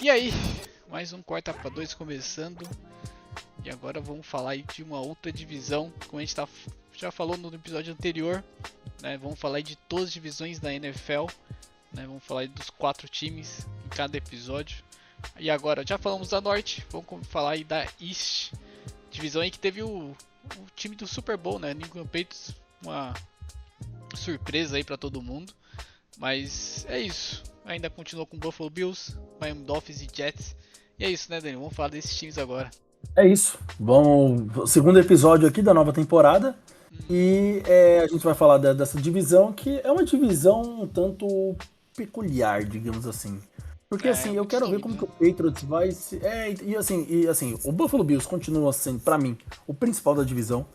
E aí, mais um Quarta para 2 começando. E agora vamos falar aí de uma outra divisão, como a gente já falou no episódio anterior, né? Vamos falar aí de todas as divisões da NFL, né? Vamos falar aí dos 4 times em cada episódio. E agora, já falamos da Norte, vamos falar aí da East, divisão aí que teve o time do Super Bowl, né? New England Patriots, uma surpresa aí para todo mundo. Mas é isso, ainda continua com Buffalo Bills, Miami Dolphins e Jets. E é isso, né, Daniel? Vamos falar desses times agora. É isso. Vamos, segundo episódio aqui da nova temporada. E a gente vai falar dessa divisão, que é uma divisão um tanto peculiar, digamos assim. Porque É, assim, eu muitos quero ver nomes, como né? que o Patriots vai se. E assim, o Buffalo Bills continua sendo, pra mim, o principal da divisão.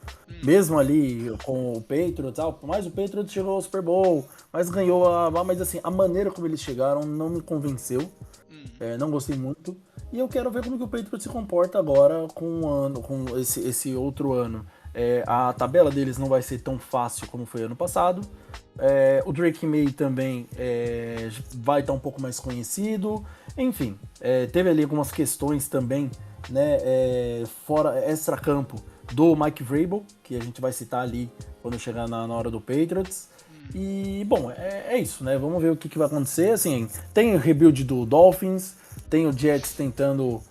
Mesmo ali com o Patriots, mas o Patriots chegou ao Super Bowl, mas ganhou mas assim, a maneira como eles chegaram não me convenceu. Não gostei muito. E eu quero ver como que o Patriots se comporta agora com esse outro ano. A tabela deles não vai ser tão fácil como foi ano passado. O Drake May também vai estar um pouco mais conhecido. Enfim, teve ali algumas questões também, né, fora extra-campo do Mike Vrabel, que a gente vai citar ali quando chegar na hora do Patriots. E, bom, é isso, né? Vamos ver o que vai acontecer. Assim, tem o rebuild do Dolphins, tem o Jets tentando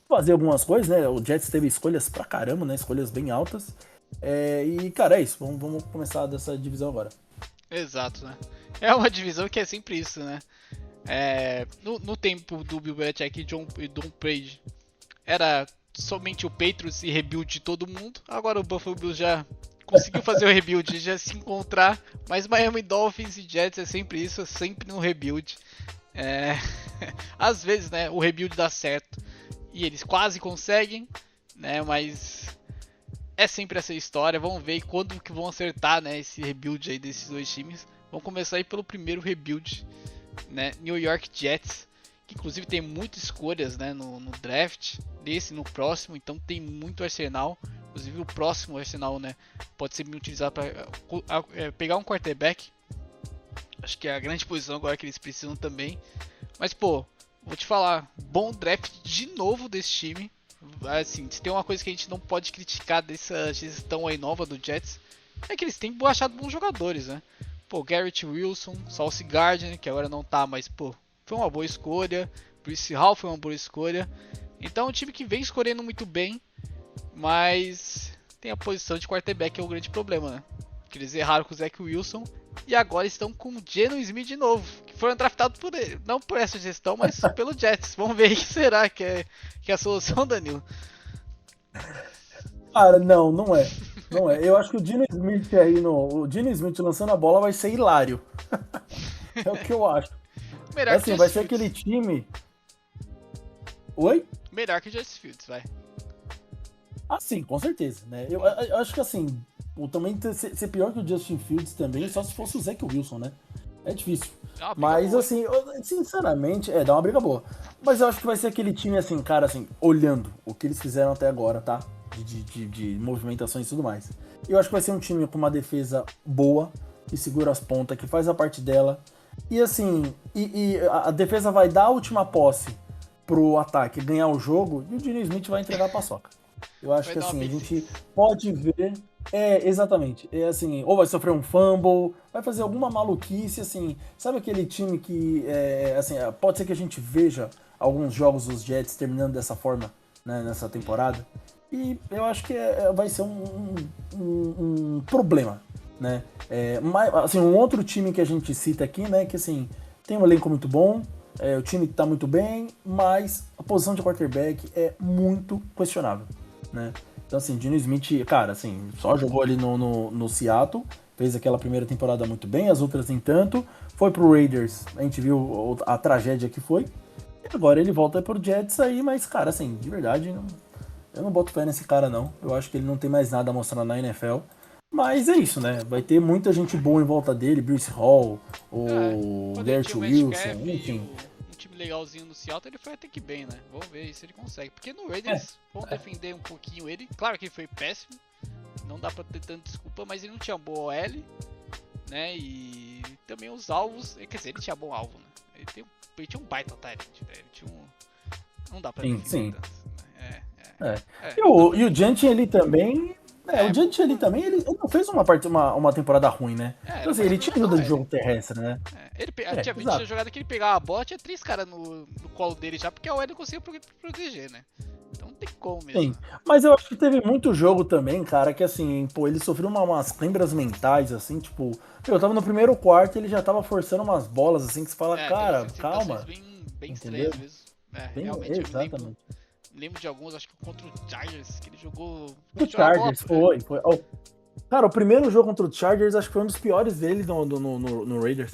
fazer algumas coisas, né? O Jets teve escolhas pra caramba, né? Escolhas bem altas. E, cara, é isso. Vamos começar dessa divisão agora. Exato, né? É uma divisão que é sempre isso, né? No tempo do Bill Belichick e Don Brady, era somente o Patriots e rebuild de todo mundo. Agora o Buffalo Bills já conseguiu fazer o rebuild, já se encontrar. Mas Miami Dolphins e Jets é sempre isso, é sempre no rebuild. Às vezes, né, o rebuild dá certo e eles quase conseguem, né? Mas é sempre essa história. Vamos ver quando que vão acertar, né, esse rebuild aí desses dois times. Vamos começar aí pelo primeiro rebuild, né? New York Jets, que inclusive tem muitas escolhas, né, no draft, nesse e no próximo, então tem muito arsenal. Inclusive o próximo arsenal, né, pode ser bem utilizado para pegar um quarterback. Acho que é a grande posição agora que eles precisam também. Mas, pô, vou te falar, bom draft de novo desse time. Assim, se tem uma coisa que a gente não pode criticar dessa gestão aí nova do Jets, é que eles têm achado bons jogadores, né? Pô, Garrett Wilson, Sauce Gardner, que agora não tá, mas, pô, foi uma boa escolha. Bruce Hall foi uma boa escolha. Então, é um time que vem escolhendo muito bem, mas tem a posição de quarterback que é o grande problema, né? Que eles erraram com o Zach Wilson e agora estão com o Geno Smith de novo, que foram draftados por ele, não por essa gestão, mas pelo Jets. Vamos ver o que será que é a solução, Danilo. Cara, não é. Não é. Eu acho que o Geno Smith o Geno Smith lançando a bola vai ser hilário. É o que eu acho. Melhor que Assim, vai Justin ser aquele Fields. time. Oi? Melhor que Justin Fields, vai. Ah, sim, com certeza, né? Eu acho que assim, também ser pior que o Justin Fields também, só se fosse o Zach Wilson, né? É difícil. É uma briga Mas boa, hein? assim, sinceramente, dá uma briga boa. Mas eu acho que vai ser aquele time assim, cara, assim, olhando o que eles fizeram até agora, tá? De movimentações e tudo mais. Eu acho que vai ser um time com uma defesa boa, que segura as pontas, que faz a parte dela. E assim, a defesa vai dar a última posse pro ataque ganhar o jogo e o Dino Smith vai entregar a paçoca. Eu acho Vai que dar uma assim, a pick gente six. pode ver. Exatamente. Assim, ou vai sofrer um fumble, vai fazer alguma maluquice, assim. Sabe aquele time que, assim, pode ser que a gente veja alguns jogos dos Jets terminando dessa forma, né, nessa temporada. E eu acho que vai ser um problema, né? Mas, assim, um outro time que a gente cita aqui, né, que assim, tem um elenco muito bom, o time tá muito bem, mas a posição de quarterback é muito questionável, né? Então, assim, Dino Smith, cara, assim, só jogou ali no Seattle, fez aquela primeira temporada muito bem, as outras nem tanto. Foi pro Raiders, a gente viu a tragédia que foi. E agora ele volta pro Jets aí, mas, cara, assim, de verdade, eu não boto fé nesse cara, não. Eu acho que ele não tem mais nada a mostrar na NFL. Mas é isso, né? Vai ter muita gente boa em volta dele, Bruce Hall, o Quando ele tinha Garrett o Wilson, Metcalf e enfim. um time legalzinho no Seattle, ele foi até que bem, né? Vamos ver se ele consegue. Porque no É, Raiders vão defender um pouquinho ele. Claro que ele foi péssimo, não dá pra ter tanta desculpa, mas ele não tinha boa OL, né? E também os alvos, quer dizer, ele tinha bom alvo, né? Ele tinha um baita talent, né? Ele tinha um... Não dá pra Sim, definir sim. tanto. E o Giant ele também. O Giant ele também ele não fez uma temporada ruim, né? Então, Era assim, mais ele pra tinha ajuda ajudar de jogo terrestre, né? tinha Exato. jogada que ele pegava a bola, tinha 3 caras no colo dele já, porque a OL não conseguia proteger, né? Então não tem como mesmo. Sim. Mas eu acho que teve muito jogo também, cara, que assim, pô, ele sofreu umas câimbras mentais, assim, tipo, eu tava no primeiro quarto e ele já tava forçando umas bolas, assim, que você fala, Teve cara, umas situações calma. bem Entendeu? estranhas mesmo. Bem, Realmente, eu exatamente. lembro de alguns, acho que contra o Chargers, que ele jogou. O Jogava bola, Chargers foi. Cara, o primeiro jogo contra o Chargers acho que foi um dos piores dele no Raiders.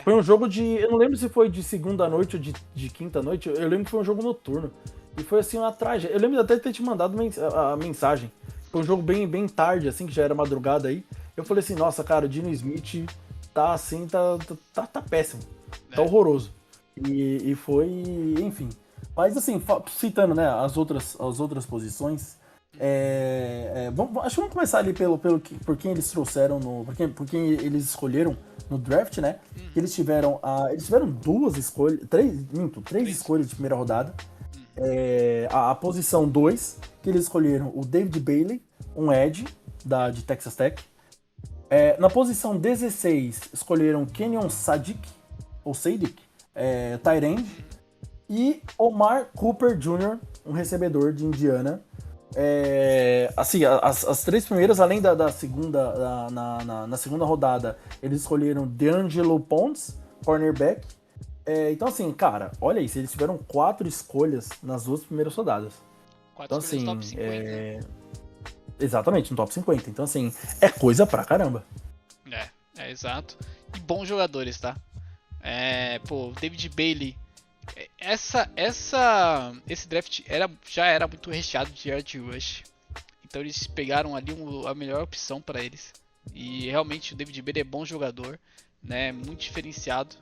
Foi um jogo de. Eu não lembro se foi de segunda noite ou de quinta noite. Eu lembro que foi um jogo noturno. E foi assim uma tragédia. Eu lembro até de ter te mandado a mensagem. Foi um jogo bem tarde, assim, que já era madrugada aí. Eu falei assim, nossa, cara, o Dino Smith tá assim, tá péssimo. Tá horroroso. E foi, enfim. Mas assim, citando, né, as outras posições. Acho que vamos começar ali por quem eles trouxeram por quem eles escolheram no draft, né? Eles tiveram duas escolhas, três escolhas de primeira rodada. A posição 2, que eles escolheram o David Bailey, um edge de Texas Tech. Na posição 16, escolheram Kenyon Sadiq, tight end, e Omar Cooper Jr., um recebedor de Indiana. Assim, as três primeiras, além da segunda, na segunda rodada, eles escolheram DeAngelo Pontes, cornerback. Então, assim, cara, olha isso, eles tiveram 4 escolhas nas 2 primeiras rodadas. 4 Então, escolhas assim, top 50. Né? Exatamente, no top 50. Então, assim, é coisa pra caramba. Exato. E bons jogadores, tá? David Bailey. Esse draft já era muito recheado de yard rush. Então eles pegaram ali a melhor opção para eles. E realmente o David Bailey é bom jogador, né? Muito diferenciado.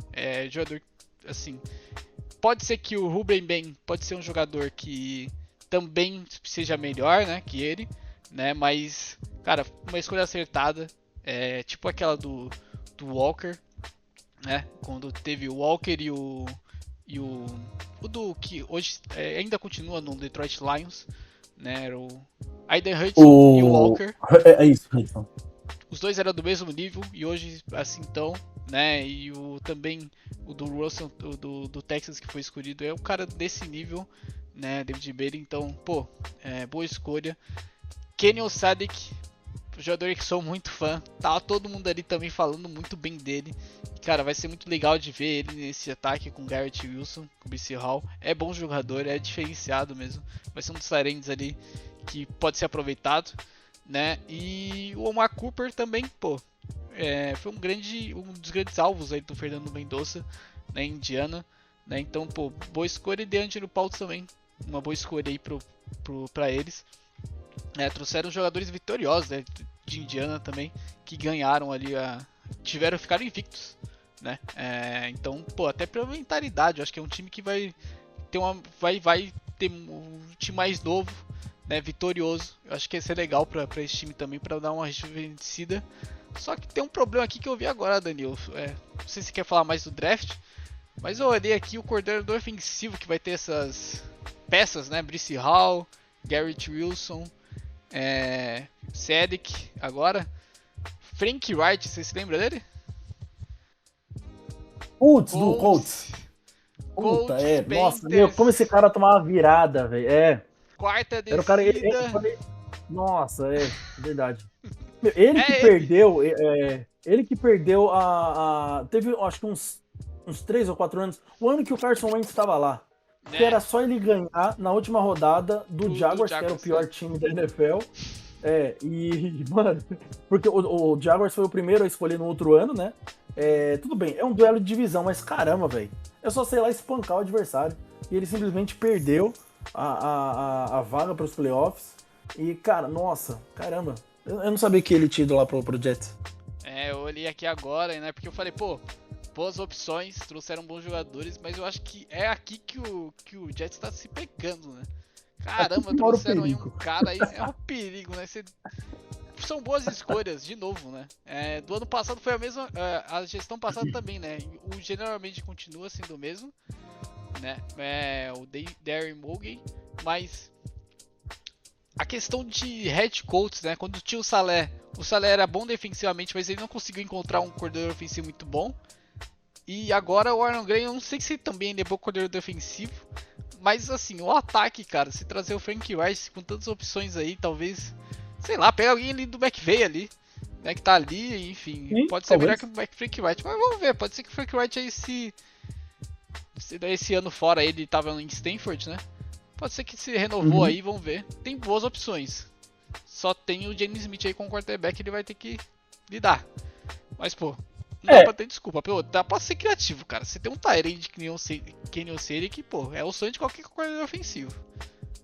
Jogador, assim, pode ser que o Ruben Ben pode ser um jogador que também seja melhor, né, que ele, né? Mas, cara, uma escolha acertada, tipo aquela do Walker, né? Quando teve o Walker e o do que hoje ainda continua no Detroit Lions, né? Era o Aiden Hudson e o Walker. É isso, Hudson. Os dois eram do mesmo nível e hoje assim então, né? E também o do Russell, do Texas que foi escolhido é um cara desse nível, né? David Bailey, então, boa escolha. Kenyon Sadiq, jogador que sou muito fã, tá todo mundo ali também falando muito bem dele. Cara, vai ser muito legal de ver ele nesse ataque com Garrett Wilson, com BC Hall. É bom jogador, é diferenciado mesmo. Vai ser um dos talentos ali que pode ser aproveitado, né? E o Omar Cooper também, foi um dos grandes alvos aí do Fernando Mendonça, né, em Indiana, né? Então, boa escolha. E DeAngelo Pontes também, uma boa escolha aí pra eles. Trouxeram jogadores vitoriosos, né, de Indiana também, que ganharam ali ficaram invictos, né? Então, até pela mentalidade, eu acho que é um time que vai ter um time mais novo, né, vitorioso. Eu acho que ia ser legal pra esse time também, pra dar uma rejuvenescida. Só que tem um problema aqui que eu vi agora, Danilo. Não sei se você quer falar mais do draft, mas eu olhei aqui o coordenador ofensivo que vai ter essas peças, né? Brice Hall, Garrett Wilson, Sadiq agora. Frank Wright, você se lembra dele? Putz, do Colts. Puta, nossa, meu, como esse cara tomava virada, velho. Quarta descida. Era o cara, nossa, verdade. Ele que perdeu, ele que perdeu teve, acho que uns 3 ou 4 anos, o ano que o Carson Wentz estava lá. Que era só ele ganhar na última rodada do Jaguars, que era o pior time da NFL. Mano, porque o Jaguars foi o primeiro a escolher no outro ano, né? Tudo bem, é um duelo de divisão, mas caramba, velho. É só, sei lá, espancar o adversário. E ele simplesmente perdeu a vaga para os playoffs. E, cara, nossa, caramba. Eu não sabia que ele tinha ido lá pro Jets. Eu olhei aqui agora, né? Porque eu falei, boas opções, trouxeram bons jogadores, mas eu acho que é aqui que o Jets tá se pegando, né? Caramba, trouxeram aí um cara aí, é um perigo, né? são boas escolhas, de novo, né? Do ano passado foi a mesma. A gestão passada também, né? O generalmente continua sendo o mesmo, né? O Darren Mogay, mas a questão de head coach, né? Quando tinha o Saleh era bom defensivamente, mas ele não conseguiu encontrar um coordenador ofensivo muito bom. E agora o Aaron Gray, eu não sei se também ele é bom coordenador defensivo, mas assim, o ataque, cara, se trazer o Frank Rice com tantas opções aí, talvez, sei lá, pega alguém ali do McVay ali, né, que tá ali, enfim, Sim, pode ser talvez. melhor que o Frank Wright, mas vamos ver, pode ser que o Frank Wright aí esse ano fora ele tava em Stanford, né, pode ser que se renovou aí, vamos ver, tem boas opções, só tem o James Smith aí com o quarterback, ele vai ter que lidar, mas pô, não dá pra ter desculpa, pô, dá pra ser criativo, cara. Você tem um Tyrande que nem o Kenyon State que, pô, é o sonho de qualquer coordenador ofensivo.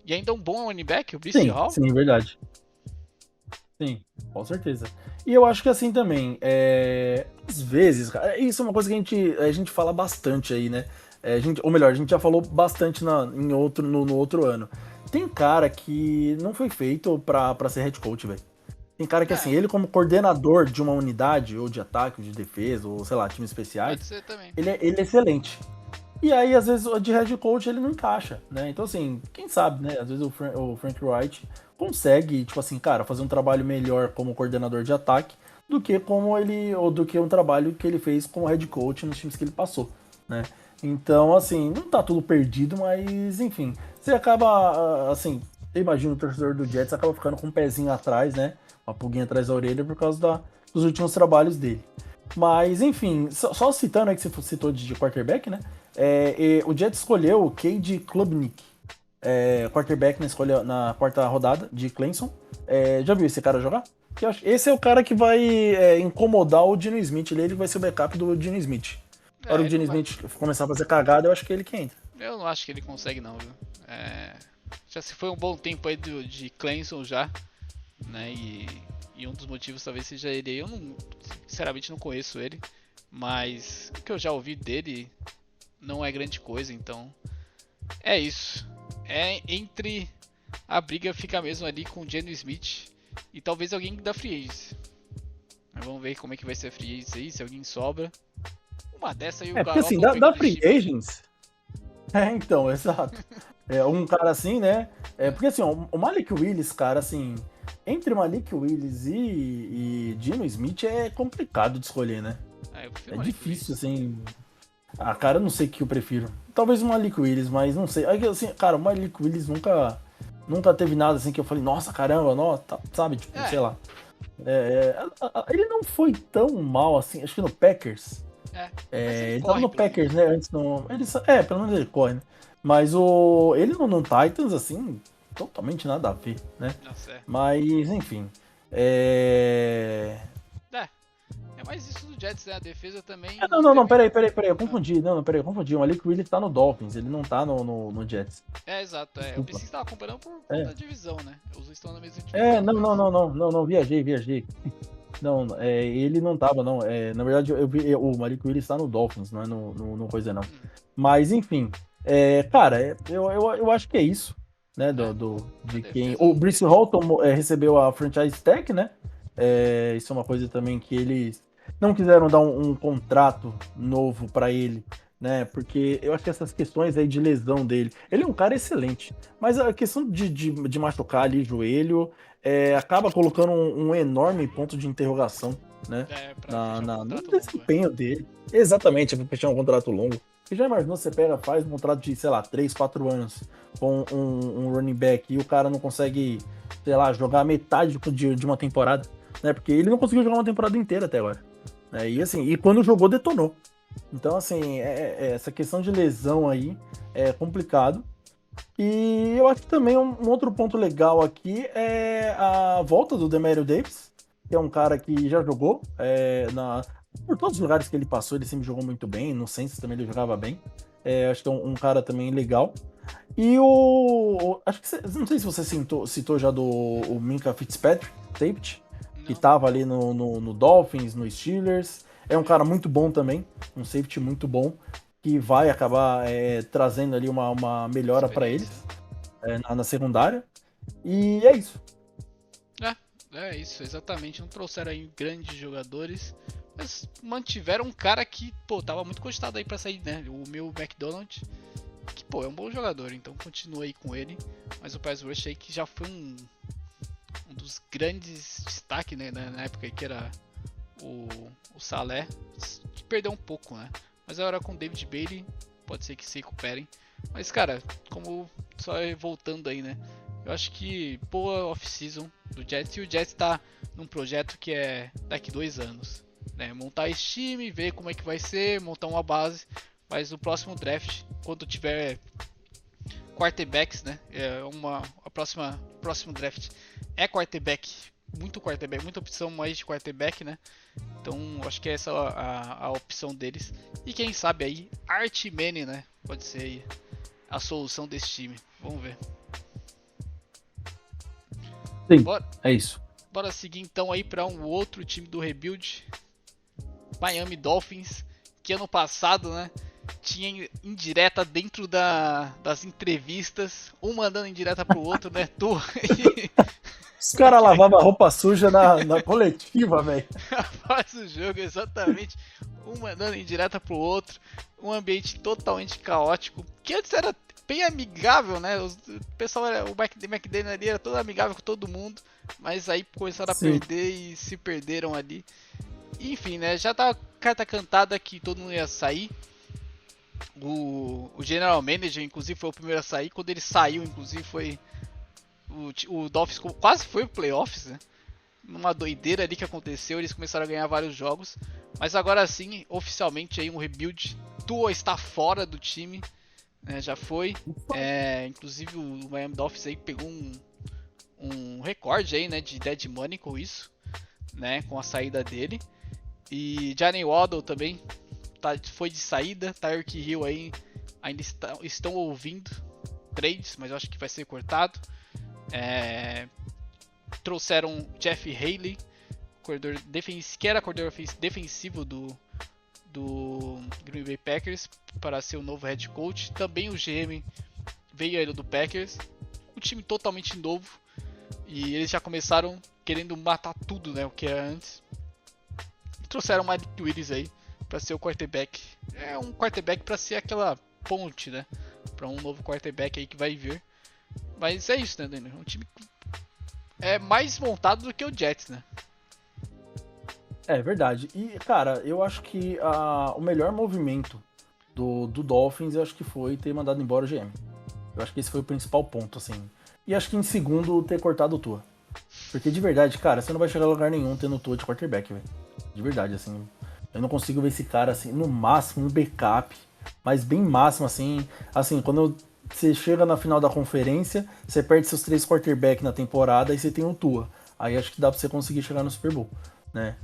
E ainda um bom running back, o Brice Hall. Sim, verdade. Sim, com certeza. E eu acho que assim também, às vezes, cara, isso é uma coisa que a gente fala bastante aí, né? Ou melhor, a gente já falou bastante no outro ano. Tem cara que não foi feito pra ser head coach, velho. Tem cara que, assim, ele como coordenador de uma unidade, ou de ataque, ou de defesa, ou sei lá, times especiais, Pode ser também. ele é excelente. E aí, às vezes, de head coach ele não encaixa, né? Então, assim, quem sabe, né? Às vezes o Frank Wright consegue, tipo assim, cara, fazer um trabalho melhor como coordenador de ataque do que do que um trabalho que ele fez como head coach nos times que ele passou, né? Então, assim, não tá tudo perdido, mas, enfim, você acaba, assim, eu imagino o torcedor do Jets acaba ficando com um pezinho atrás, né? Uma pulguinha atrás da orelha por causa dos últimos trabalhos dele. Mas, enfim, só citando aí que você citou de quarterback, né? O Jets escolheu o Cade Klubnik, quarterback na quarta rodada de Clemson. Já viu esse cara jogar? Esse é o cara que vai incomodar o Geno Smith. Ele vai ser o backup do Geno Smith. Na hora que o Geno Smith começar a fazer cagada, eu acho que é ele que entra. Eu não acho que ele consegue não, viu? Já se foi um bom tempo aí de Clemson já, né? E um dos motivos talvez seja ele. Eu não, sinceramente não conheço ele, mas o que eu já ouvi dele não é grande coisa, então é isso. Entre a briga fica mesmo ali com o Geno Smith e talvez alguém da Free Agents. Mas vamos ver como é que vai ser a Free Agents aí, se alguém sobra. Uma dessa aí o porque assim, da Free Agents. Então, exato. Um cara assim, né? Porque assim, o Malik Willis, cara, assim, entre Malik Willis e Geno Smith é complicado de escolher, né? É difícil, assim. Cara, eu não sei o que eu prefiro. Talvez o Malik Willis, mas não sei. Assim, cara, o Malik Willis nunca teve nada assim que eu falei, nossa, caramba, nossa, sabe? Tipo, sei lá. Ele não foi tão mal assim, acho que no Packers. Ele tava no Packers, né? Antes no. Pelo menos ele corre, né? Mas ele no Titans, assim, totalmente nada a ver, né? Mas, enfim. É mais isso do Jets, né? A defesa também. Não, peraí, eu confundi. Eu confundi. O Malik Willis tá no Dolphins, ele não tá no Jets. Exato, Eu pensei que você tava comparando por conta da divisão, né? Os dois estão na mesma divisão. Não, viajei. Não, ele não tava, não. Na verdade, o Malik Willis tá no Dolphins, não é no coisa, não. Mas, enfim. Cara, eu acho que é isso, né? De quem. O Brice Hall recebeu a franchise tag, né? Isso é uma coisa também que eles não quiseram dar um contrato novo pra ele, né? Porque eu acho que essas questões aí de lesão dele. Ele é um cara excelente, mas a questão de machucar ali o joelho acaba colocando um enorme ponto de interrogação, né? No desempenho dele. Exatamente, pra fechar um contrato longo. Você já imaginou, você faz um contrato de, sei lá, 3, 4 anos com um running back e o cara não consegue, sei lá, jogar metade de uma temporada, né? Porque ele não conseguiu jogar uma temporada inteira até agora. E quando jogou, detonou. Então, assim, essa questão de lesão aí é complicado. E eu acho que também um outro ponto legal aqui é a volta do Demario Davis, que é um cara que já jogou por todos os lugares que ele passou, ele sempre jogou muito bem. No Saints também ele jogava bem. Acho que é um cara também legal. E acho que não sei se você citou já o Minkah Fitzpatrick, safety, que tava ali no Dolphins, no Steelers. É um cara muito bom também, um safety muito bom, que vai acabar trazendo ali uma melhora para eles na secundária. E é isso. É isso, exatamente. Não trouxeram aí grandes jogadores, mas mantiveram um cara que, pô, tava muito cogitado aí pra sair, né? O meu McDonald, que, pô, é um bom jogador, então continua aí com ele. Mas o Pass Rush aí que já foi um dos grandes destaques, né, na época aí, que era o Saleh, que perdeu um pouco, né? Mas agora com o David Bailey, pode ser que se recuperem. Mas, cara, como só voltando aí, né? Eu acho que boa off-season do Jets, e o Jets tá num projeto que é daqui 2 anos, né? Montar esse time, ver como é que vai ser, montar uma base, mas no próximo draft, quando tiver quarterbacks, né? Próximo draft é quarterback, muita opção mais de quarterback, né? Então acho que essa é a opção deles. E quem sabe aí, Art Manning, né? Pode ser aí a solução desse time. Vamos ver. Sim, é isso. Bora seguir então aí para um outro time do Rebuild, Miami Dolphins, que ano passado, né, tinha indireta dentro das entrevistas, um mandando indireta pro outro, né, Os caras lavavam roupa suja na coletiva, velho. Após o jogo, exatamente, um mandando indireta pro outro, um ambiente totalmente caótico, que antes era bem amigável, né? O pessoal, o McDaniel ali era todo amigável com todo mundo, mas aí começaram a perder e se perderam ali. Enfim, né? Já tá carta cantada que todo mundo ia sair. O General Manager, inclusive, foi o primeiro a sair. Quando ele saiu, inclusive, foi o Dolphins quase foi pro playoffs, né? Uma doideira ali que aconteceu, eles começaram a ganhar vários jogos. Mas agora sim, oficialmente aí um rebuild. Tua está fora do time. Já foi, inclusive o Miami Dolphins aí pegou um recorde aí, né, de dead money com isso, né, com a saída dele. E Jalen Waddle também foi de saída. Tyreek Hill aí ainda estão ouvindo trades, mas eu acho que vai ser cortado. Trouxeram Jeff Haley, que era coordenador defensivo do Green Bay Packers, para ser o novo head coach. Também o GM veio ele do Packers, um time totalmente novo, e eles já começaram querendo matar tudo, né, o que era antes. Trouxeram o Mike Willis aí para ser o quarterback. É um quarterback para ser aquela ponte, né, para um novo quarterback aí que vai vir. Mas é isso, né, Daniel? Um time é mais montado do que o Jets, né? É verdade. E, cara, eu acho que o melhor movimento do Dolphins, eu acho que foi ter mandado embora o GM. Eu acho que esse foi o principal ponto, assim. E acho que em segundo, ter cortado o Tua. Porque, de verdade, cara, você não vai chegar a lugar nenhum tendo o Tua de quarterback, velho. De verdade, assim. Eu não consigo ver esse cara, assim, no máximo, um backup. Mas bem máximo, assim. Assim, quando você chega na final da conferência, você perde seus 3 quarterbacks na temporada e você tem o Tua. Aí acho que dá pra você conseguir chegar no Super Bowl, né?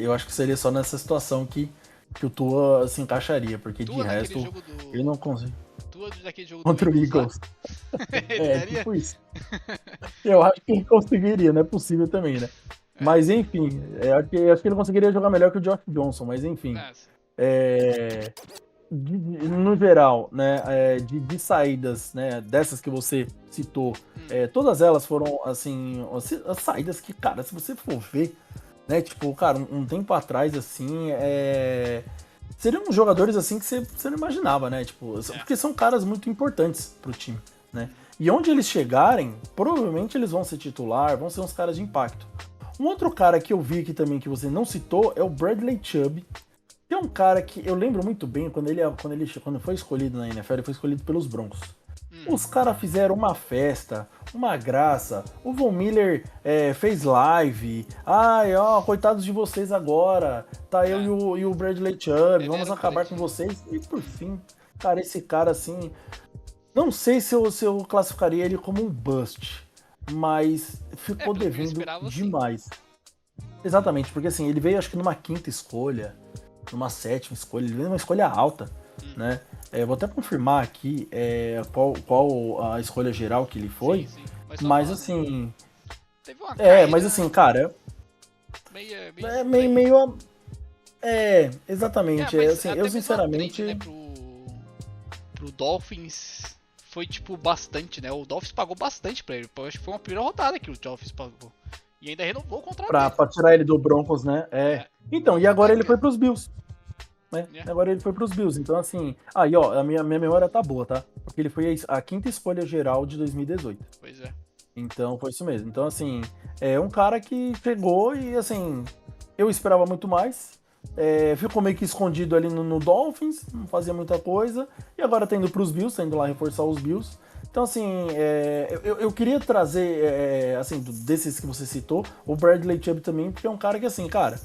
Eu acho que seria só nessa situação que o Tua se encaixaria, porque Tua de resto ele não consegue. Tua daquele jogo contra o Eagles. Tipo isso. Eu acho que ele conseguiria, não é possível também, né? Mas enfim, acho que ele conseguiria jogar melhor que o Josh Johnson, mas enfim. No geral, né, de saídas, né, dessas que você citou, todas elas foram, assim, as saídas que, cara, se você for ver, né, tipo, cara, um tempo atrás, assim, seriam jogadores, assim, que você não imaginava, né, tipo, porque são caras muito importantes pro time, né, e onde eles chegarem, provavelmente eles vão ser titular, vão ser uns caras de impacto. Um outro cara que eu vi aqui também, que você não citou, é o Bradley Chubb, que é um cara que eu lembro muito bem, quando foi escolhido na NFL, ele foi escolhido pelos Broncos. Os caras fizeram uma festa, uma graça. O Von Miller fez live. Ai, ó, coitados de vocês agora. Tá eu e o Bradley Chubb, vamos acabar com vocês. E por fim, cara, esse cara assim, não sei se eu classificaria ele como um bust, mas ficou devendo demais. Exatamente, porque assim, ele veio acho que numa 5ª escolha, numa 7ª escolha, ele veio numa escolha alta, né? Vou até confirmar aqui qual a escolha geral que ele foi, sim. Mas assim... Teve uma caída, mas assim, cara... exatamente. Assim, eu sinceramente... Trade, né, pro Dolphins foi tipo bastante, né? O Dolphins pagou bastante pra ele. Acho que foi uma primeira rodada que o Dolphins pagou. E ainda renovou o contrato pra dele. tirar ele do Broncos, né? Então, e agora ele foi pros Bills. Né? Agora ele foi pros Bills. Então, assim. Aí, ó, a minha memória tá boa, tá? Porque ele foi a quinta escolha geral de 2018. Pois é. Então, foi isso mesmo. Então, assim, é um cara que chegou e, assim, eu esperava muito mais. Ficou meio que escondido ali no Dolphins, não fazia muita coisa. E agora tá indo pros Bills, tá indo lá reforçar os Bills. Então, assim, eu queria trazer, assim, desses que você citou, o Bradley Chubb também, porque é um cara que, assim, cara,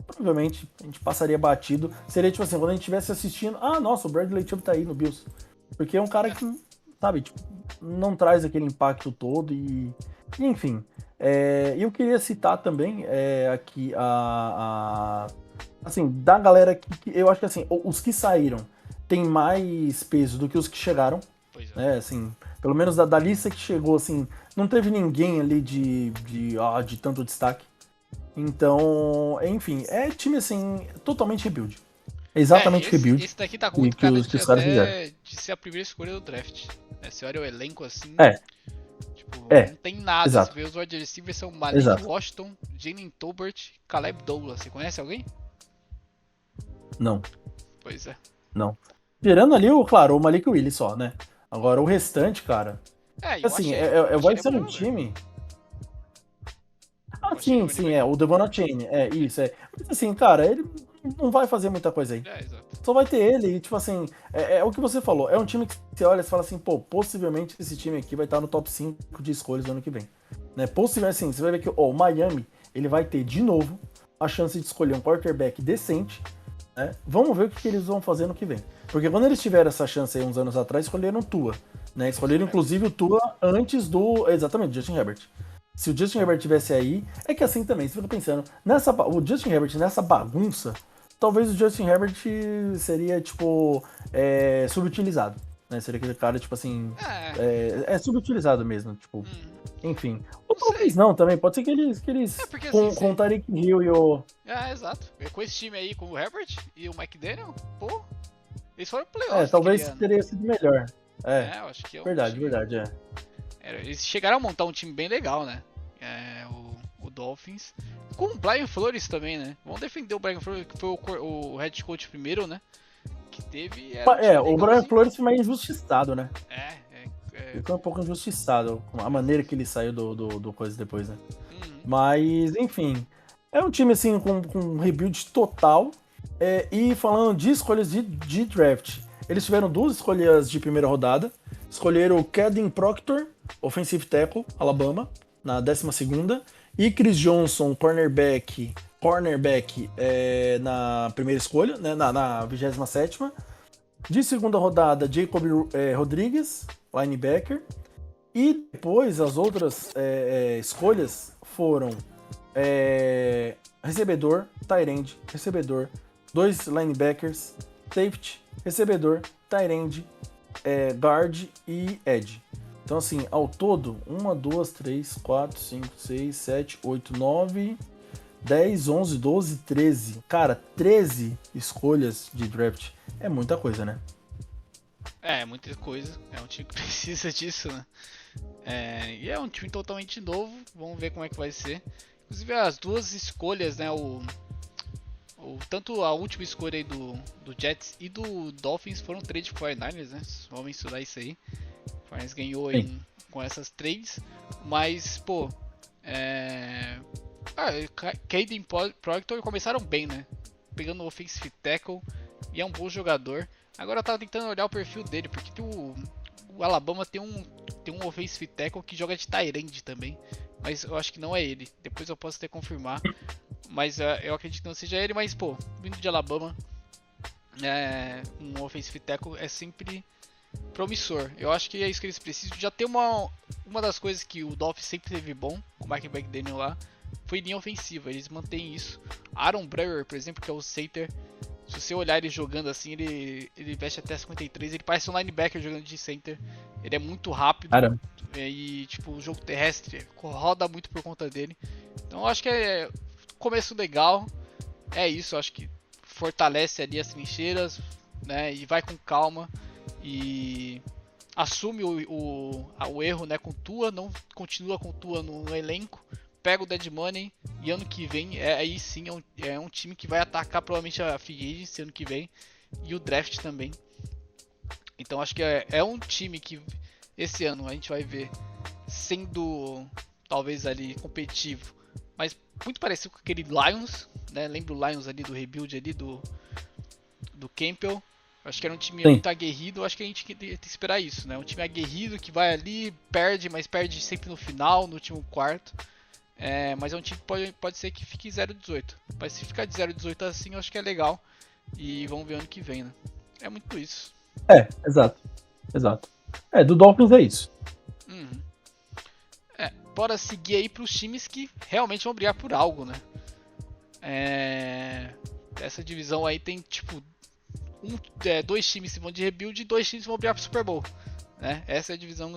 provavelmente a gente passaria batido. Seria tipo assim, quando a gente estivesse assistindo, nossa, o Bradley Chubb tá aí no Bills. Porque é um cara que, sabe, tipo, não traz aquele impacto todo e enfim. Eu queria citar também aqui assim, da galera que eu acho que assim, os que saíram tem mais peso do que os que chegaram. Pois é. Né, assim, pelo menos da lista que chegou, assim, não teve ninguém ali de tanto destaque. Então, enfim, é time assim, totalmente rebuild. Exatamente rebuild. Esse daqui tá com muito cara de caras fizeram. de ser a primeira escolha do draft. Você olha o elenco assim, tipo, não tem nada. Exato. Você vê os wide receivers são Malik Exato. Washington, Jalen Tolbert, Caleb Douglas. Você conhece alguém? Não. Pois é. Não. Tirando ali, claro, o Malik Willis só, né? Agora o restante, cara. Assim, vai ser um time. Sim, o Devon Chain, isso, Mas assim, cara, ele não vai fazer muita coisa aí. Exato. Só vai ter ele e, tipo assim, é o que você falou, é um time que você olha e fala assim, pô, possivelmente esse time aqui vai estar no top 5 de escolhas do ano que vem. Né? Possivelmente, assim, você vai ver que o Miami, ele vai ter de novo a chance de escolher um quarterback decente, né? Vamos ver o que eles vão fazer no que vem. Porque quando eles tiveram essa chance aí uns anos atrás, escolheram o Tua, né? Escolheram inclusive o Tua antes do, exatamente, Justin Herbert. Se o Justin Herbert tivesse aí, é que assim também, você fica pensando, o Justin Herbert nessa bagunça, talvez o Justin Herbert seria, tipo, subutilizado, né? Seria aquele cara, tipo assim, subutilizado mesmo, tipo, enfim. Ou talvez não também, pode ser que eles com o Tyreek Hill e o... exato. Com esse time aí, com o Herbert e o McDaniel, pô, eles foram playoffs. Talvez teria sido melhor. Eu acho que verdade. Eles chegaram a montar um time bem legal, né? O Dolphins. Com o Brian Flores também, né? Vamos defender o Brian Flores, que foi o head coach primeiro, né? Que teve. O Brian Flores foi mais injustiçado, né? Ele foi um pouco injustiçado com a maneira que ele saiu do coisa depois, né? Mas, enfim. É um time, assim, com um rebuild total. E falando de escolhas de draft, eles tiveram 2 escolhas de primeira rodada. Escolheram o Caden Proctor, offensive tackle, Alabama, na 12ª. E Chris Johnson, cornerback na primeira escolha, né, na 27ª. De segunda rodada, Jacob Rodrigues, linebacker. E depois as outras escolhas foram recebedor, tight end, recebedor, 2 linebackers, safety, recebedor, tight end, guard e edge. Então, assim, ao todo, 1, 2, 3, 4, 5, 6, 7, 8, 9, 10, 11, 12, 13. Cara, 13 escolhas de draft é muita coisa, né? É muita coisa. É um time que precisa disso, né? E é um time totalmente novo. Vamos ver como é que vai ser. Inclusive, as 2 escolhas, né? Tanto a última escolha aí do Jets e do Dolphins foram trade de 49ers, né? Vamos mencionar isso aí. O 49ers ganhou com essas trades. Mas, pô... Caden Proctor começaram bem, né? Pegando o offensive tackle. E é um bom jogador. Agora eu tava tentando olhar o perfil dele. Porque o Alabama tem um offensive tackle que joga de tight end também. Mas eu acho que não é ele. Depois eu posso até confirmar. Mas eu acredito que não seja ele. Mas, pô, vindo de Alabama, um offensive tackle é sempre promissor. Eu acho que é isso que eles precisam. Já tem uma das coisas que o Dolphins sempre teve bom, com o Mike McDaniel lá, foi linha ofensiva. Eles mantêm isso. Aaron Brewer, por exemplo, que é o center. Se você olhar ele jogando assim, ele veste até 53. Ele parece um linebacker jogando de center. Ele é muito rápido. Caramba. E, tipo, o jogo terrestre roda muito por conta dele. Então eu acho que começo legal. É isso, eu acho que fortalece ali as trincheiras, né? E vai com calma. E assume o erro, né, com Tua, não continua com Tua no elenco, pega o Dead Money e ano que vem, aí sim é um time que vai atacar provavelmente a Free Agency ano que vem e o draft também. Então acho que é um time que esse ano a gente vai ver sendo talvez ali competitivo, mas muito parecido com aquele Lions, né? Lembra o Lions ali do rebuild ali do Campbell. Acho que era um time muito aguerrido, acho que a gente tem que esperar isso, né? Um time aguerrido que vai ali, perde, mas perde sempre no final, no último quarto. Mas é um time que pode ser que fique 0-18. Mas se ficar de 0-18 assim, eu acho que é legal. E vamos ver ano que vem, né? É muito isso. Exato. Do Dolphins é isso. Bora seguir aí pros times que realmente vão brigar por algo, né? Essa divisão aí tem, tipo, dois times que vão de rebuild e 2 times que vão brigar pro Super Bowl, né? Essa é a divisão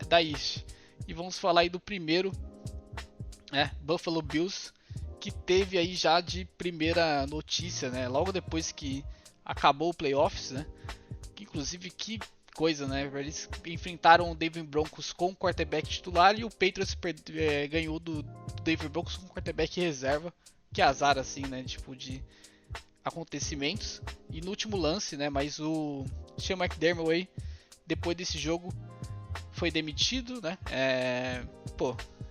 da East. E vamos falar aí do primeiro, Buffalo Bills, que teve aí já de primeira notícia, né? Logo depois que acabou o playoffs, né? Que inclusive que coisa, né? Eles enfrentaram o Denver Broncos com o quarterback titular e o Patriots ganhou do Denver Broncos com o quarterback reserva. Que azar assim, né? Tipo de acontecimentos. E no último lance, né? Mas o Sean McDermott aí, depois desse jogo, foi demitido, né?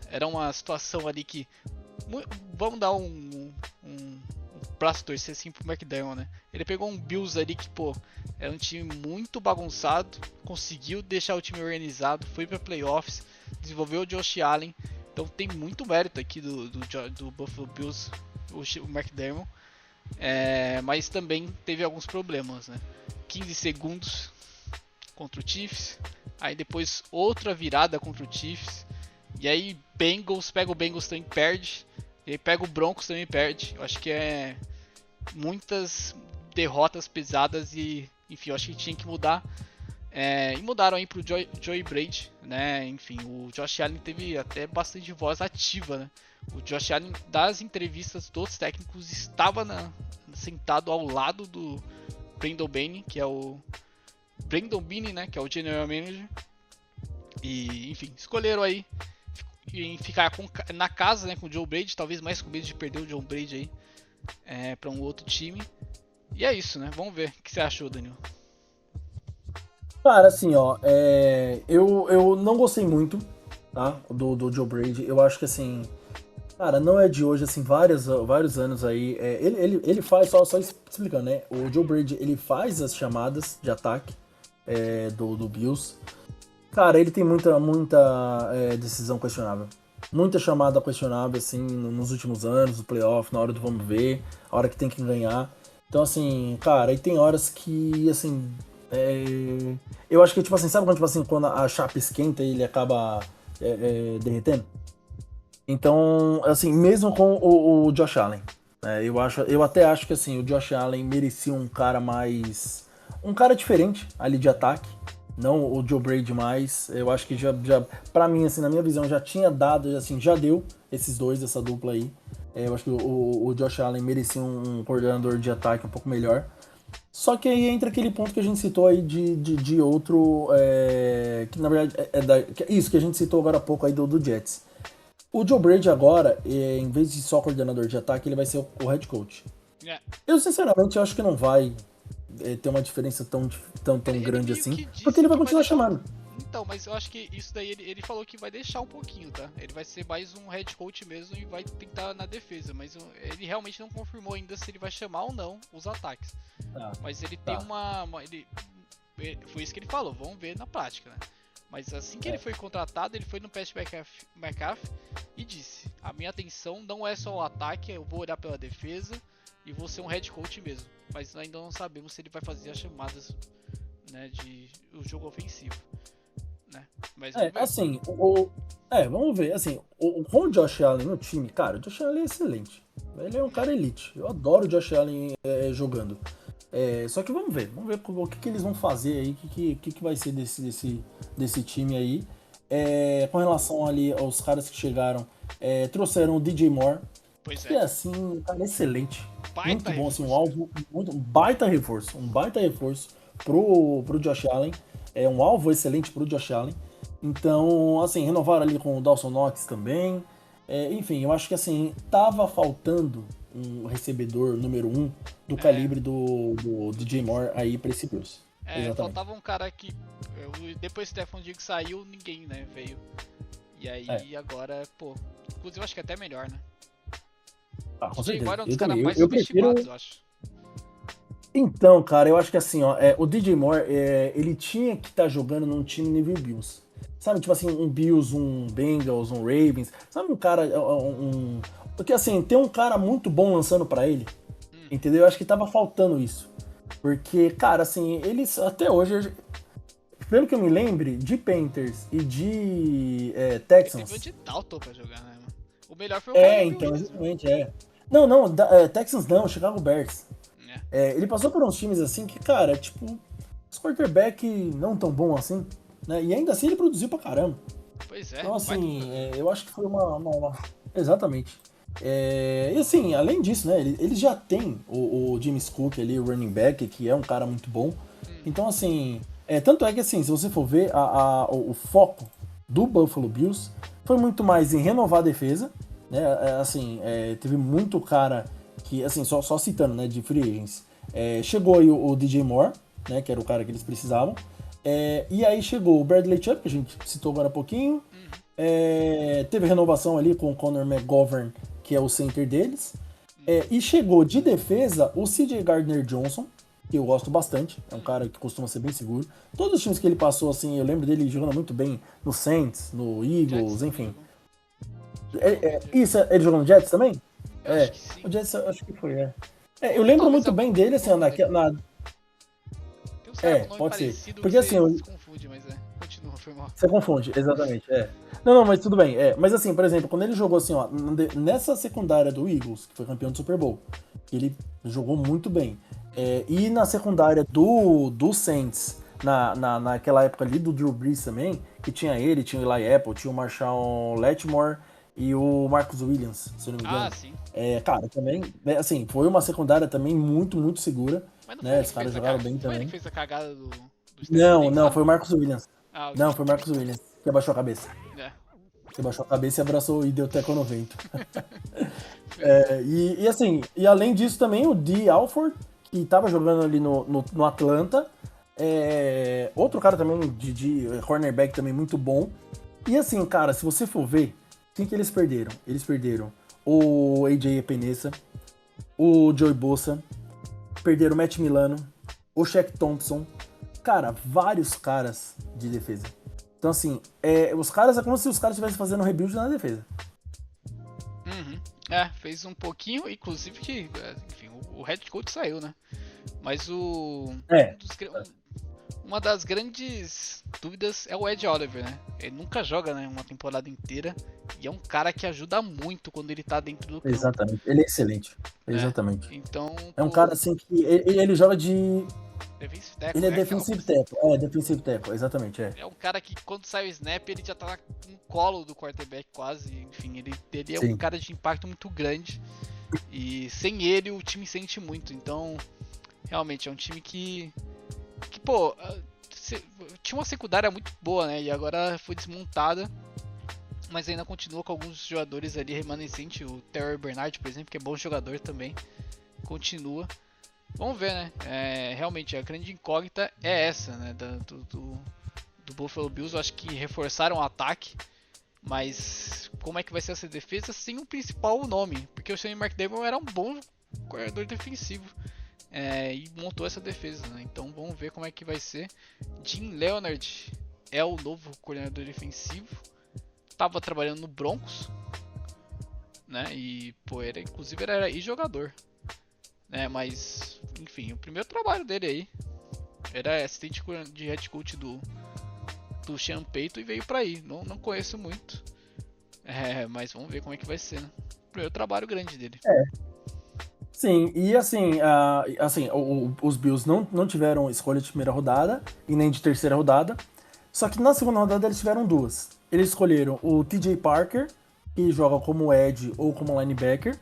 Era uma situação ali que vamos dar um braço torcer assim pro McDermott, né? Ele pegou um Bills ali que, era um time muito bagunçado, conseguiu deixar o time organizado, foi pra playoffs, desenvolveu o Josh Allen, então tem muito mérito aqui do Buffalo Bills, o McDermott, mas também teve alguns problemas, né? 15 segundos contra o Chiefs, aí depois outra virada contra o Chiefs, e aí pega o Bengals também perde, e aí pega o Broncos também perde. Eu acho que muitas derrotas pesadas e, enfim, eu acho que tinha que mudar. E mudaram aí pro Joey Brady, né? Enfim, o Josh Allen teve até bastante voz ativa, né? O Josh Allen, das entrevistas dos técnicos, estava sentado ao lado do Brandon Beane, que é o né? Que é o General Manager. E, enfim, escolheram aí em ficar na casa, né, com o Joe Brady, talvez mais com medo de perder o John Brady aí para um outro time. E é isso, né? Vamos ver. O que você achou, Daniel? Cara, assim, eu não gostei muito, tá, do Joe Brady. Eu acho que, assim, cara, não é de hoje, assim, vários anos aí. Ele faz, só explicando, né? O Joe Brady, ele faz as chamadas de ataque do Bills. Cara, ele tem muita decisão questionável. Muita chamada questionável, assim, nos últimos anos, no playoff, na hora do vamos ver, a hora que tem que ganhar. Então, assim, cara, aí tem horas que, assim, eu acho que, tipo assim, sabe quando, tipo assim, quando a chapa esquenta e ele acaba derretendo? Então, assim, mesmo com o Josh Allen, eu até acho que, assim, o Josh Allen merecia um cara diferente ali de ataque. Não o Joe Brady mais. Eu acho que já pra mim, assim, na minha visão, já tinha dado, assim, já deu esses dois, essa dupla aí. Eu acho que o Josh Allen merecia um coordenador de ataque um pouco melhor. Só que aí entra aquele ponto que a gente citou aí de outro. Que na verdade isso que a gente citou agora há pouco aí do Jets. O Joe Brady agora, em vez de só coordenador de ataque, ele vai ser o head coach. Eu sinceramente acho que não vai ter uma diferença tão grande assim, porque ele vai continuar chamando. Então, mas eu acho que isso daí ele falou que vai deixar um pouquinho, tá? Ele vai ser mais um head coach mesmo e vai tentar na defesa, mas ele realmente não confirmou ainda se ele vai chamar ou não os ataques. Mas ele tem foi isso que ele falou, vamos ver na prática, né? Mas assim que ele foi contratado, ele foi no Pat McAfee e disse: a minha atenção não é só o ataque, eu vou olhar pela defesa e vou ser um head coach mesmo. Mas ainda não sabemos se ele vai fazer as chamadas, né, o jogo ofensivo, né? Mas assim, vamos ver, assim, com o Josh Allen no time, cara, o Josh Allen é excelente. Ele é um cara elite. Eu adoro o Josh Allen jogando. Só que vamos ver o que eles vão fazer aí, o que vai ser desse time aí. Com relação ali aos caras que chegaram, trouxeram o DJ Moore, que é assim, cara, excelente. Muito bom, assim, um baita reforço pro Josh Allen. É um alvo excelente pro Josh Allen. Então, assim, renovaram ali com o Dawson Knox também. Enfim, eu acho que assim, tava faltando um recebedor número 1 do É, calibre do do DJ Diggs. Moore aí pra esse Bills. Exatamente. Faltava um cara que. Depois que o Stephon Diggs saiu, ninguém, né, veio. E É, aí agora, pô. Inclusive eu acho que é até melhor, né? com DJ certeza. Moore é um dos Eu caras também. Eu, mais eu prefiro. subestimados, eu acho. Então, cara, eu acho que assim, ó, o DJ Moore, ele tinha que estar jogando num time nível Bills. Sabe, tipo assim, um Bills, um Bengals, um Ravens. Sabe um cara, Porque assim, tem um cara muito bom lançando pra ele, Uhum. entendeu? Eu acho que tava faltando isso. Porque, cara, assim, eles até hoje, pelo que eu me lembre, de Panthers e de Ele teve o Texans. de Dalton pra jogar, né, mano? O melhor foi o Caleb Então, Williams, mano. exatamente, Não, não, Texans não, Chicago Bears. É. Ele passou por uns times assim que, cara, tipo, os quarterback não tão bom assim, né? E ainda assim ele produziu pra caramba. Pois é, Então, baita assim, jogador. eu acho que foi Exatamente. E assim, além disso, né? Eles já têm o James Cook ali, o running back, que é um cara muito bom. Uhum. Então, assim, tanto é que assim, se você for ver, o foco do Buffalo Bills foi muito mais em renovar a defesa, né? Assim, teve muito cara que, assim, só citando, né, de free agents. Chegou aí o DJ Moore, né, que era o cara que eles precisavam. E aí chegou o Bradley Chubb, que a gente citou agora há pouquinho. Uhum. Teve renovação ali com o Conor McGovern, que é o center deles. Uhum. E chegou de defesa o CJ Gardner Johnson, que eu gosto bastante. É um cara que costuma ser bem seguro. Todos os times que ele passou, assim, eu lembro dele jogando muito bem no Saints, no Jets Eagles, também enfim. jogou. Jogou bem, Jets. Isso, ele jogou no Jets também? Eu acho que sim. O Jets eu acho que foi. Eu Ou lembro talvez muito bem dele, assim, algum dele. na. Tem uns caras com nome Pode ser. parecido que Porque assim, você se confunde, mas continua, foi mal. você confunde, exatamente, Não, mas tudo bem, Mas assim, por exemplo, quando ele jogou assim, ó, nessa secundária do Eagles, que foi campeão do Super Bowl, ele jogou muito bem. Uhum. E na secundária do Saints, naquela época ali do Drew Brees também, que tinha ele, tinha o Eli Apple, tinha o Marshawn Lattimore e o Marcus Williams, se eu não me Ah, engano. sim. Cara, também, assim, foi uma secundária também muito, muito segura, Mas não foi né? ele Os que caras fez jogaram bem não foi ele que também. fez a cagada do Stephon Não, Diggs não, lá? foi o Marcus Williams. Ah, Não, foi o Marcus Williams que abaixou a cabeça. é. Você baixou a cabeça e abraçou e deu teco no vento. Pois é. Assim, e além disso também o Dee Alford, que tava jogando ali no Atlanta. Outro cara também de cornerback também muito bom. E assim, cara, se você for ver, quem que eles perderam? Eles perderam o AJ Epinesa, o Joey Bosa, perderam o Matt Milano, o Shaq Thompson. Cara, vários caras de defesa. Então, assim, os caras é como se os caras estivessem fazendo um rebuild na defesa. Uhum. Fez um pouquinho, inclusive que, enfim, o head coach saiu, né? Mas É, uma das grandes dúvidas é o Ed Oliver, né? Ele nunca joga, né, uma temporada inteira e é um cara que ajuda muito quando ele tá dentro do campo, exatamente. Ele é excelente. né? Exatamente. Então, É um pô, cara assim que ele joga de. defensive Ele tackle é é aquela defensive posição. tackle. Defensive tackle, exatamente, É um cara que quando sai o snap ele já tá no colo do quarterback quase. Enfim, ele é um Sim. cara de impacto muito grande. E sem ele o time sente muito. Então, realmente é um time que pô, tinha uma secundária muito boa, né? E agora foi desmontada. Mas ainda continua com alguns jogadores ali remanescentes. O Terry Bernard, por exemplo, que é bom jogador também. Continua. Vamos ver, né? Realmente, a grande incógnita é essa, né? Do Buffalo Bills. Eu acho que reforçaram o ataque. Mas como é que vai ser essa defesa sem o principal nome? Porque o Shane McDermott era um bom corredor defensivo. E montou essa defesa, né? Então vamos ver como é que vai ser. Jim Leonard é o novo coordenador defensivo. Tava trabalhando no Broncos, né? E pô, inclusive era jogador, né? Mas enfim, o primeiro trabalho dele aí era assistente de head coach do Sean Payton e veio pra aí. Não conheço muito, mas vamos ver como é que vai ser, né? Primeiro trabalho grande dele. Sim, e assim, os Bills não tiveram escolha de primeira rodada e nem de terceira rodada. Só que na segunda rodada eles tiveram duas. Eles escolheram o TJ Parker, que joga como edge ou como linebacker.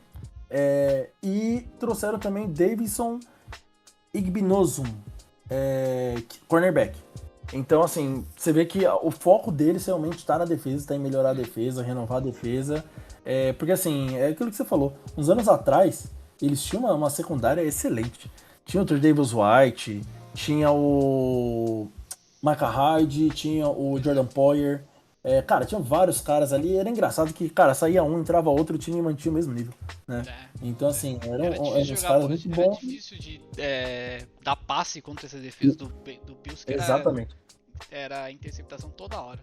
E trouxeram também Davison Igbinosum, cornerback. Então, assim, você vê que o foco deles realmente está na defesa, está em melhorar a defesa, renovar a defesa. Porque assim, é aquilo que você falou. Uns anos atrás, eles tinham uma secundária excelente. Tinha o Davis White, tinha o Micah Hyde, tinha o Pois é. Jordan Poyer. Cara, tinha vários caras ali. Era engraçado que, cara, saía um, entrava outro, o time mantinha o mesmo nível, né? É. Então, assim, Era eram difícil uns jogar, caras muito era bons. difícil de dar passe contra essa defesa E- do Bills, que Exatamente. era interceptação toda hora.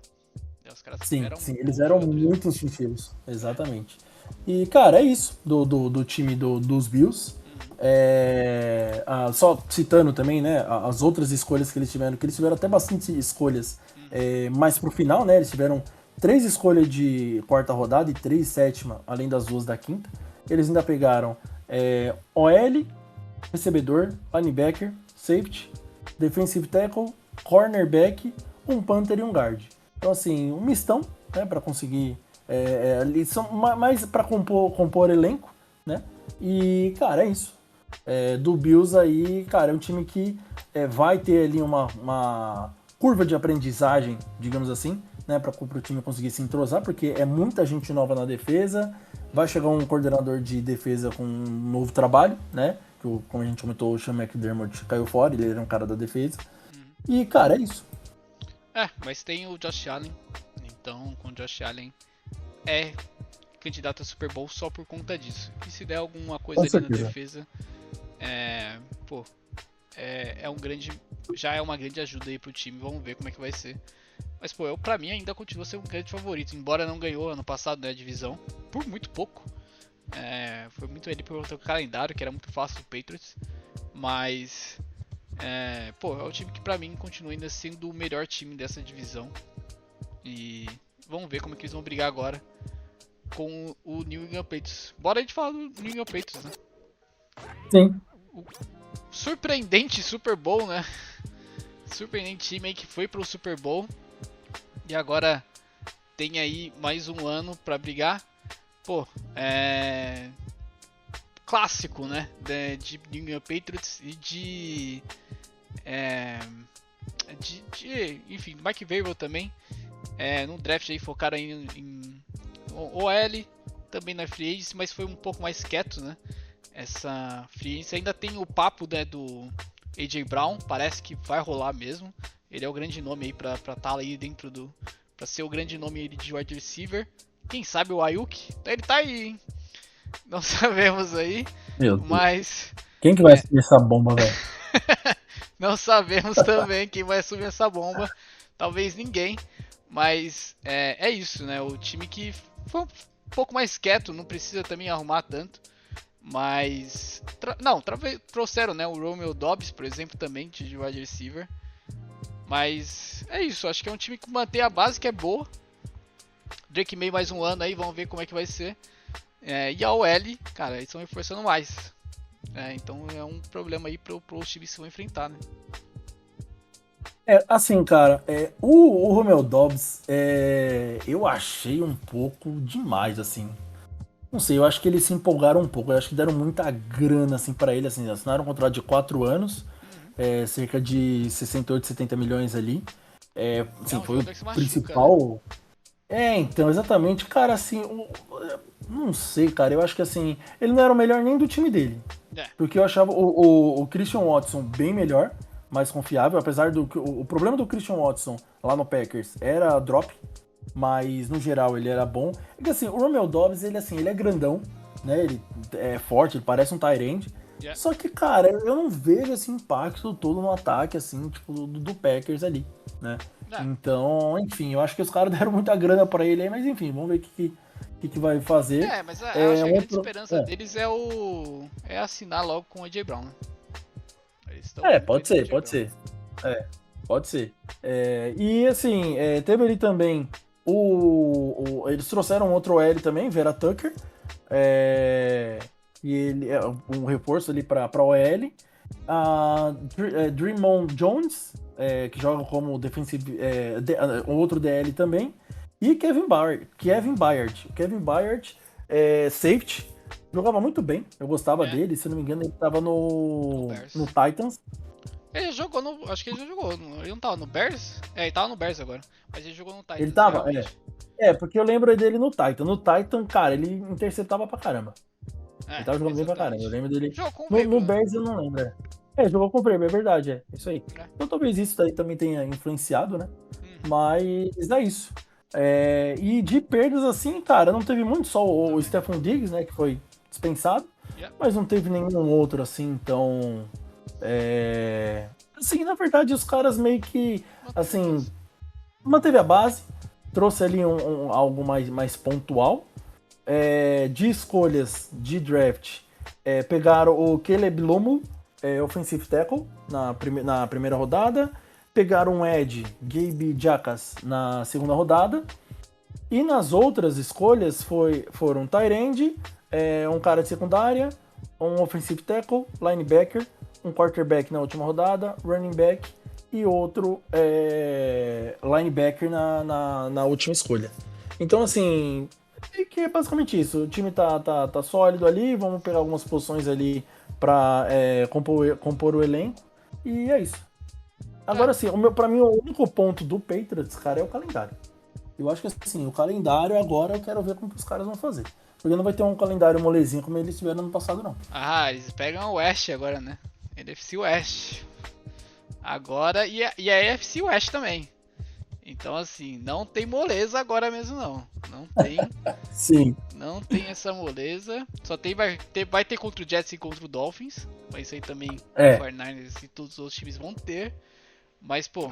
Os caras Sim, eram sim, eles bons eram jogadores, né? muito instintivos. É. Exatamente. E, cara, é isso do time dos Bills. Uhum. Só citando também, né, as outras escolhas que eles tiveram até bastante escolhas Uhum. mais pro final, né? Eles tiveram 3 escolhas de quarta rodada e 3 sétima, além das 2 da quinta. Eles ainda pegaram OL, recebedor, linebacker, safety, defensive tackle, cornerback, um punter e um guard. Então, assim, um mistão, né, para conseguir. Eles são mais para compor elenco, né? E, cara, é isso. Do Bills aí, cara, é um time que vai ter ali uma curva de aprendizagem, digamos assim, né, para o time conseguir se entrosar, porque é muita gente nova na defesa. Vai chegar um coordenador de defesa com um novo trabalho, né? Como a gente comentou, o Sean McDermott caiu fora, ele era um cara da defesa. Uhum. E, cara, é isso. Mas tem o Josh Allen. Então, com o Josh Allen é candidato a Super Bowl só por conta disso. E se der alguma coisa Com ali na certeza. defesa, pô, já é uma grande ajuda aí pro time. Vamos ver como é que vai ser. Mas, pô, pra mim ainda continua sendo um grande favorito. Embora não ganhou ano passado, né, a divisão. Por muito pouco. Foi muito ele pelo calendário, que era muito fácil do Patriots. Mas, pô, é o time que pra mim continua ainda sendo o melhor time dessa divisão. E vamos ver como é que eles vão brigar agora com o New England Patriots. Bora a gente falar do New England Patriots, né? Sim. O surpreendente Super Bowl, né? Surpreendente time aí que foi pro Super Bowl e agora tem aí mais um ano pra brigar. Pô, clássico, né? De New England Patriots e enfim, Mike Vrabel também. No draft aí focaram em OL, também na Free Agency, mas foi um pouco mais quieto, né? Essa Free Agency ainda tem o papo, né, do AJ Brown, parece que vai rolar mesmo. Ele é o grande nome aí pra estar aí dentro pra ser o grande nome aí de wide receiver. Quem sabe o Ayuk? Ele tá aí, hein? Não sabemos aí, Meu Deus. mas Quem que vai assumir essa bomba, velho? não sabemos também quem vai assumir essa bomba. Talvez ninguém. Mas é isso, né? O time que foi um pouco mais quieto, não precisa também arrumar tanto. Mas. Trouxeram, né? O Romeo Dobbs, por exemplo, também, de wide receiver. Mas é isso, acho que é um time que mantém a base, que é boa. Drake May mais um ano aí, vamos ver como é que vai ser. E a OL, cara, eles estão reforçando mais. Então é um problema aí para os times que vão enfrentar, né? Assim, cara, o Romeo Dobbs, eu achei um pouco demais, assim. Não sei, eu acho que eles se empolgaram um pouco, eu acho que deram muita grana, assim, pra ele, assim, assinaram um contrato de 4 anos, Uhum. cerca de 68, 70 milhões ali. É Assim, um foi o jogador que se machuca, né? principal. Então, exatamente, cara, assim, não sei, cara, eu acho que, assim, ele não era o melhor nem do time dele. É. Porque eu achava o Christian Watson bem melhor, mais confiável, apesar do que o problema do Christian Watson lá no Packers era drop, mas no geral ele era bom. É que assim, o Romeo Dobbs, ele assim, ele é grandão, né? Ele é forte, ele parece um tight end. Yeah. Só que, cara, eu não vejo esse impacto todo no ataque, assim, tipo, do Packers ali, né? É. Então, enfim, eu acho que os caras deram muita grana pra ele aí, mas enfim, vamos ver o que vai fazer. Mas eu acho que a grande Outro. esperança deles é assinar logo com o AJ Brown, né? Eles estão Pode muito ser, AJ pode Brown. ser. Pode ser. E assim, teve ali também eles trouxeram outro OL também, Vera Tucker. E ele é um reforço ali para OL. Dreamon Jones, que joga como defensive, um outro DL também. E Kevin Byard. Kevin Byard, safety. Jogava muito bem, eu gostava É, dele. Se eu não me engano, ele estava no no Bears. Titans. Ele jogou acho que ele já jogou. Ele não tava no Bears? Ele tava no Bears agora. Mas ele jogou no Ele Titans, tava, realmente. Porque eu lembro dele no Titan. No Titan, cara, ele interceptava pra caramba. Ele tava jogando bem pra caramba. Eu Exatamente. lembro dele. Jogou com o No Vrabel, né? Bears eu não lembro. Jogou com o Vrabel, é verdade, é. Isso aí. É. Então talvez isso daí também tenha influenciado, né? Uhum. Mas é isso. E de perdas assim, cara, não teve muito, só o Também. Stephon Diggs, né, que foi dispensado, Yeah. mas não teve nenhum outro assim, então. Assim, na verdade, os caras meio que, Manteve a assim, base. manteve a base, trouxe ali algo mais pontual. De escolhas de draft, pegaram o Caleb Lomu, offensive tackle, na primeira rodada. Pegaram um Ed, Gabe Jacas, na segunda rodada. E nas outras escolhas foram Tyrande, um cara de secundária, um offensive tackle, linebacker, um quarterback na última rodada, running back e outro linebacker na última escolha. Então, assim, que é basicamente isso. O time tá sólido ali, vamos pegar algumas posições ali para compor o elenco. E é isso. É. Agora, assim, pra mim, o único ponto do Patriots, cara, é o calendário. Eu acho que, assim, o calendário agora eu quero ver como que os caras vão fazer. Porque não vai ter um calendário molezinho como eles tiveram no passado, não. Ah, eles pegam o West agora, né? NFC West. Agora, e a AFC West também. Então, assim, não tem moleza agora mesmo, não. Não tem. Sim. Não tem essa moleza. Só tem, vai ter contra o Jets e contra o Dolphins. Mas isso aí também o É. 49ers e todos os outros times vão ter. Mas, pô,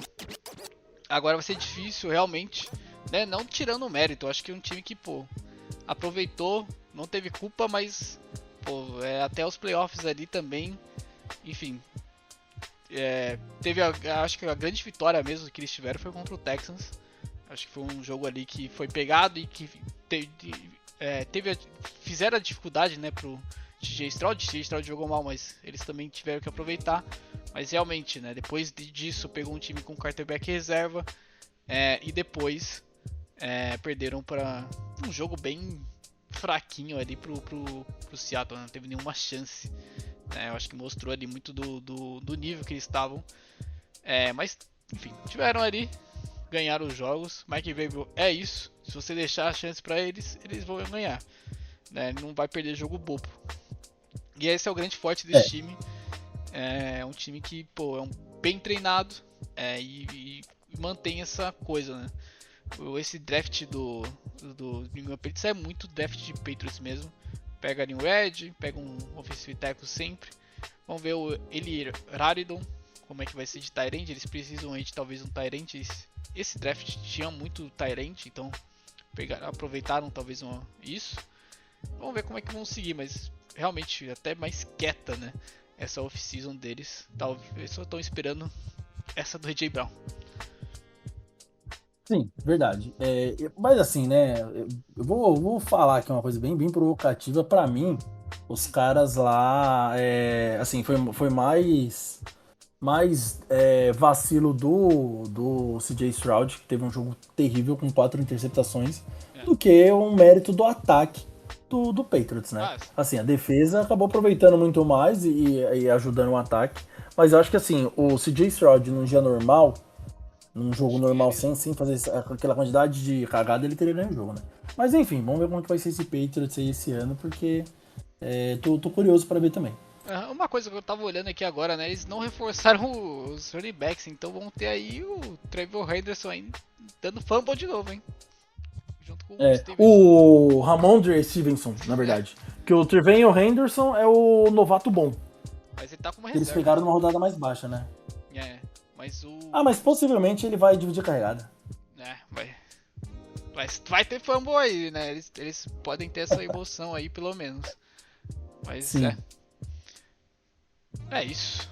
agora vai ser difícil realmente, né? Não tirando o mérito. Eu acho que é um time que, pô, aproveitou, não teve culpa, mas, pô, até os playoffs ali também. Enfim, teve acho que a grande vitória mesmo que eles tiveram foi contra o Texans. Acho que foi um jogo ali que foi pegado e que fizeram a dificuldade, né, pro TJ Stroud. TJ Stroud jogou mal, mas eles também tiveram que aproveitar. Mas realmente, né, depois disso pegou um time com quarterback reserva e depois perderam para um jogo bem fraquinho ali pro Seattle, não teve nenhuma chance. Eu acho que mostrou ali muito do nível que eles estavam. Mas, enfim, tiveram ali, ganharam os jogos. Mike Vrabel é isso. Se você deixar a chance para eles, eles vão ganhar. Não vai perder jogo bobo. E esse é o grande forte desse time. É um time que, pô, é bem treinado e mantém essa coisa, né? Esse draft do New England Patriots é muito draft de Patriots mesmo. Pega ali um Ed, pega um offensive tackle sempre. Vamos ver o Eli Raridon, como é que vai ser de Tyrant. Eles precisam aí de talvez um Tyrant. Esse draft tinha muito Tyrant, então aproveitaram talvez isso. Vamos ver como é que vão seguir, mas realmente até mais quieta, né? Essa off-season deles. Talvez só estão esperando essa do AJ Brown. Sim, verdade. Mas assim, né? Eu vou falar aqui uma coisa bem provocativa. Pra mim, os caras lá, assim, foi mais vacilo do CJ Stroud, que teve um jogo terrível com 4 interceptações, do que um mérito do ataque do Patriots, né? Assim, a defesa acabou aproveitando muito mais e ajudando o ataque. Mas eu acho que assim, o CJ Stroud num dia normal, num jogo normal, sem fazer aquela quantidade de cagada, ele teria ganho o jogo, né? Mas enfim, vamos ver como que vai ser esse Patriots aí esse ano, porque tô curioso para ver também. Uma coisa que eu tava olhando aqui agora, né? Eles não reforçaram os running backs, então vão ter aí o Trevor Henderson aí dando fumble de novo, hein? Junto com o Stevenson. O Ramondre Stevenson, na verdade. Porque o Trevenho Henderson é o novato bom. Mas ele tá com uma Eles reserva. pegaram numa rodada mais baixa, né? Mas o... mas possivelmente ele vai dividir a carregada. Vai ter fumble aí, né? Eles podem ter essa emoção aí, pelo menos. Mas Sim. É isso.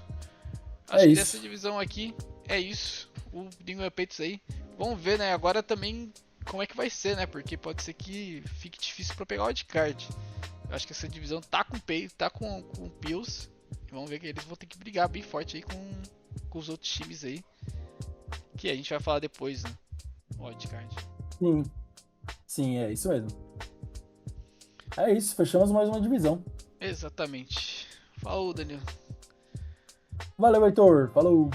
Acho que dessa divisão aqui é isso. O New England Patriots aí. Vamos ver, né? Agora também como é que vai ser, né? Porque pode ser que fique difícil para pegar o wildcard. Eu acho que essa divisão tá com o Bills. E vamos ver que eles vão ter que brigar bem forte aí com os outros times aí. Que a gente vai falar depois, né? O wildcard. Sim, é isso mesmo. É isso, fechamos mais uma divisão. Exatamente. Falou, Danilo. Valeu, Heitor. Falou.